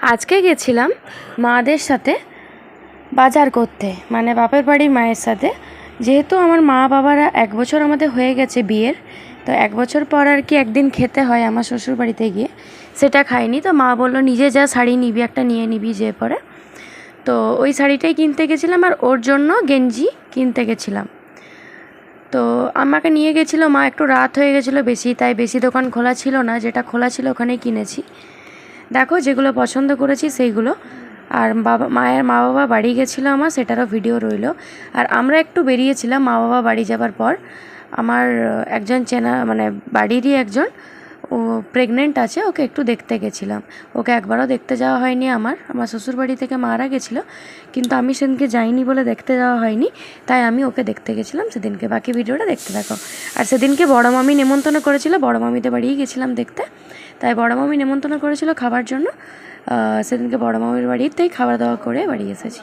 আজকে গেছিলাম মাদের সাথে বাজার করতে, মানে বাপের বাড়ি মায়ের সাথে। যেহেতু আমার মা বাবারা 1 বছর আমাদের হয়ে গেছে বিয়ের, তো 1 বছর পর আর কি একদিন খেতে হয় আমার শ্বশুর বাড়িতে গিয়ে, সেটা খাইনি। তো মা বললো নিজে যা শাড়ি নিবি একটা নিয়ে নিবি যে পরে, তো ওই শাড়িটাই কিনতে গেছিলাম আর ওর জন্য গেঞ্জি কিনতে গেছিলাম। তো আমাকে নিয়ে গেছিলো মা, একটু রাত হয়ে গেছিলো বেশি, তাই বেশি দোকান খোলা ছিল না, যেটা খোলা ছিল ওখানেই কিনেছি। দেখো যেগুলো পছন্দ করেছি সেইগুলো। আর মায়ের মা বাবা বাড়ি গেছিলো আমার, সেটারও ভিডিও রইলো। আর আমরা একটু বেরিয়েছিলাম মা বাবা বাড়ি যাবার পর। আমার একজন চেনা মানে বাড়িরই একজন, ও প্রেগনেন্ট আছে, ওকে একটু দেখতে গেছিলাম। ওকে একবারও দেখতে যাওয়া হয়নি আমার শ্বশুর বাড়ি থেকে মারা গেছিলো, কিন্তু আমি সেদিনকে যাইনি বলে দেখতে যাওয়া হয়নি, তাই আমি ওকে দেখতে গেছিলাম সেদিনকে। বাকি ভিডিওটা দেখতে থাকো। আর সেদিনকে বড় মামি নেমন্তন্ন করেছিল, বড় মামিতে বাড়িই গেছিলাম দেখতে, তাই বড় মামি নেমন্তন্ন করেছিল খাবার জন্য। সেদিনকে বড় মামির বাড়িতেই খাওয়া দাওয়া করে বাড়ি এসেছি।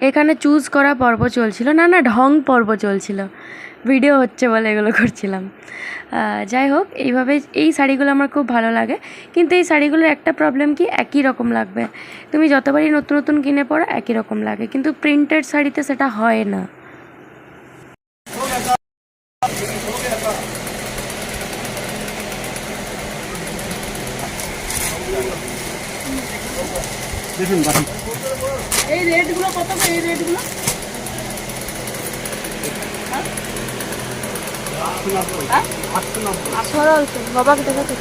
এখানে চুজ করা পর্ব চলছিল, না ঢং পর্ব চলছিল, ভিডিও হচ্ছে বলে এগুলো করছিলাম। যাই হোক, এইভাবে এই শাড়িগুলো আমার খুব ভালো লাগে, কিন্তু এই শাড়িগুলোর একটা প্রবলেম কি, একই রকম লাগবে। তুমি যতবারই নতুন নতুন কিনে পড়ো একই রকম লাগে, কিন্তু প্রিন্টেড শাড়িতে সেটা হয় না। দেখুন এই রেটগুলো কত করে? এই রেটগুলো বাবাকে দেখাতে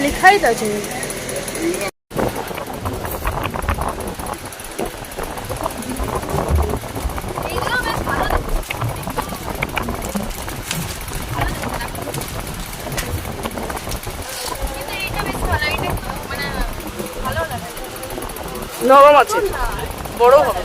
লেখাই তো আছে। নরম আছে, বড় হবে।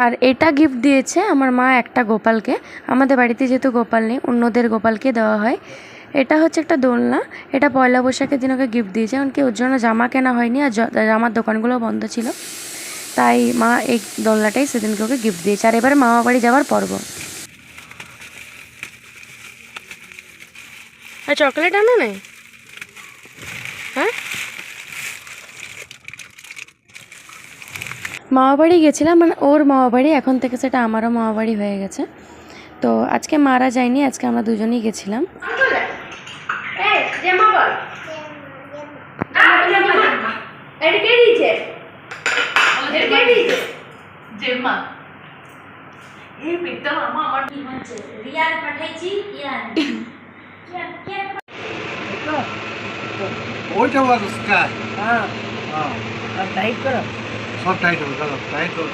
আর এটা গিফট দিয়েছে আমার মা একটা গোপালকে। আমাদের বাড়িতে যেহেতু গোপাল নেই, অন্যদের গোপালকে দেওয়া হয়। এটা হচ্ছে একটা দোলনা, এটা পয়লা বৈশাখের দিন ওকে গিফট দিয়েছে, কারণ কি ওর জন্য জামা কেনা হয়নি আর জামার দোকানগুলো বন্ধ ছিল, তাই মা এই দোলনাটাই সেদিনকে ওকে গিফট দিয়েছে। আর এবারে মামা বাড়ি যাওয়ার পর্ব। আর চকলেট আনো নাই? হ্যাঁ, মামা বাড়ি গেছিলাম, মানে ওর মামা বাড়ি, এখন থেকে সেটা আমারও মামা বাড়ি হয়ে গেছে। তো আজকে মারা যায়নি, আজকে আমরা দুজনেই গেছিলাম। ওইটা ওয়াজ স্কাই। হ্যাঁ, আর টাইট করো। সব টাইট হবে, চলো টাইট করো।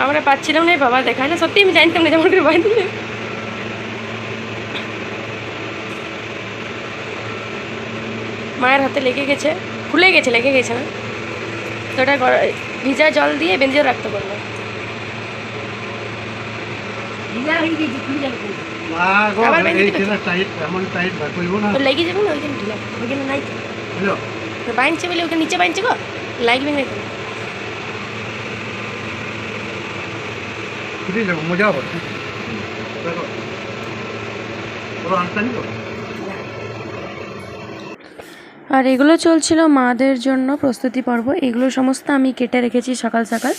আমরা পাচ্ছিলাম না, বাবা দেখায় না, সত্যি আমি জানতাম না যেমন করে বাঁধ দিলে। মায়ের হাতে লেগে গেছে, খুলে গেছে, লেগে গেছে না, তো ওটা ভিজা জল দিয়ে বেঁধে রাখতে পারবো। লেগে যাবে না, ওইখানে ঢিলা, ওইখানে নাই বাইনছে বলে, ওখানে নিচে বাইনছে গো, লাগবে না। মজা হবে। আর এগুলো চলছিল মাদের জন্য প্রস্তুতি পর্ব, এগুলো সমস্ত আমি কেটে রেখেছি সকাল সকাল।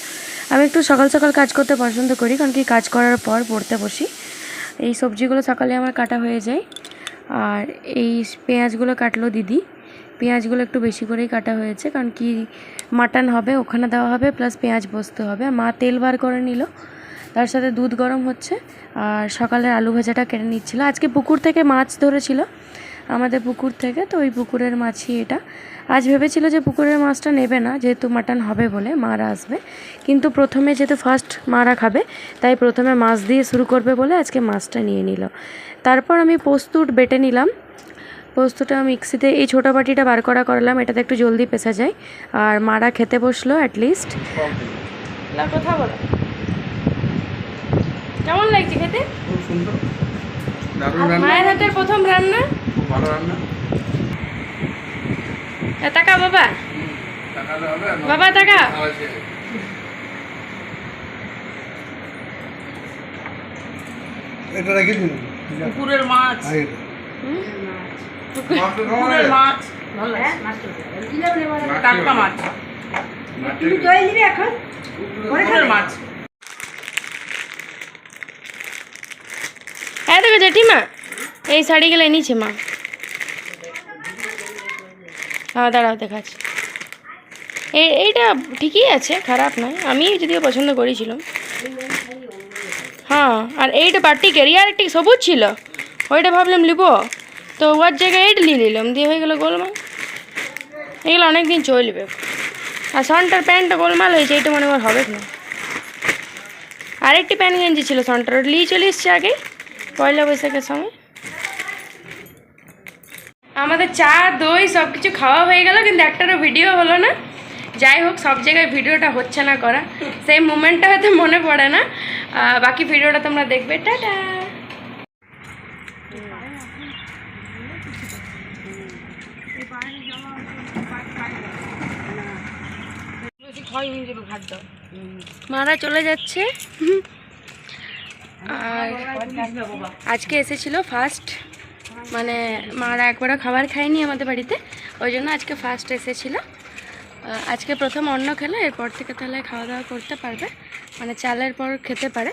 আমি একটু সকাল সকাল কাজ করতে পছন্দ করি, কারণ কি কাজ করার পর পড়তে বসি। এই সবজিগুলো সকালে আমার কাটা হয়ে যায়। আর এই পেঁয়াজগুলো কাটলো দিদি, পেঁয়াজগুলো একটু বেশি করেই কাটা হয়েছে, কারণ কি মাটন হবে, ওখানে দেওয়া হবে, প্লাস পেঁয়াজ বসতে হবে। মা তেল বার করে নিল, তার সাথে দুধ গরম হচ্ছে, আর সকালের আলু ভাজাটা কেটে নিচ্ছিল। আজকে পুকুর থেকে মাছ ধরেছিল আমাদের পুকুর থেকে, তো ওই পুকুরের মাছই এটা। আজ ভেবেছিল যে পুকুরের মাছটা নেবে না, যেহেতু মাটন হবে বলে, মারা আসবে, কিন্তু প্রথমে যেহেতু ফার্স্ট মারা খাবে, তাই প্রথমে মাছ দিয়ে শুরু করবে বলে আজকে মাছটা নিয়ে নিল। তারপর আমি পোস্ত বেটে নিলাম, পোস্তটা মিক্সিতে এই ছোটো বাটিটা বার করালাম, এটাতে একটু জলদি পেশা যায়। আর মারা খেতে বসলো অ্যাটলিস্ট। কথা বলো, কেমন লাগছে খেতে? খুব সুন্দর, দারুণ রান্না, মায়ের হাতের প্রথম রান্না, খুব ভালো রান্না। টাকা বাবা, টাকালে হবে না? বাবা টাকা। আছে। এটা রেখে দিন। পুকুরের মাছ। পুকুরের মাছ। ভালো লাগে। টাটকা মাছ। তুমি জল দিবে এখন? পুকুরের মাছ। হ্যাঁ দেখো জেঠিমা, এই শাড়িগুলো এনেছে মা। হ্যাঁ দাঁড়াও দেখাচ্ছি। এইটা ঠিকই আছে, খারাপ নয়, আমি যদিও পছন্দ করেছিলাম। হ্যাঁ, আর এইটা বাটিকের আর একটি সবুজ ছিল, ওইটা ভাবলাম লিবো, তো ওর জায়গায় এইটা নিয়ে নিলাম, দিয়ে হয়ে গেলো গোলমাল। এগুলো অনেকদিন চলবে। আর সনটার প্যান্টটা গোলমাল হয়েছে, এইটা মনে হয় হবে না। আরেকটি প্যান্ট গেঞ্জি ছিল সনটার, ওটা নিয়ে চলে এসছে আগে পয়লা বৈশাখের সময়। আমাদের চা দই সব কিছু খাওয়া হয়ে গেল, কিন্তু একটারও ভিডিও হলো না। যাই হোক, সব জায়গায় ভিডিওটা হচ্ছে না করা, সেই মোমেন্টটা হয়তো মনে পড়ে না। বাকি ভিডিওটা তোমরা দেখবে। টাটা। মারা চলে যাচ্ছে। আর আজকে এসেছিল ফার্স্ট, মানে মারা একবারও খাবার খায়নি আমাদের বাড়িতে, ওই জন্য আজকে ফার্স্ট এসেছিলো। আজকে প্রথম অন্ন খেলো, এরপর থেকে তাহলে খাওয়া দাওয়া করতে পারবে, মানে চালের পর খেতে পারে।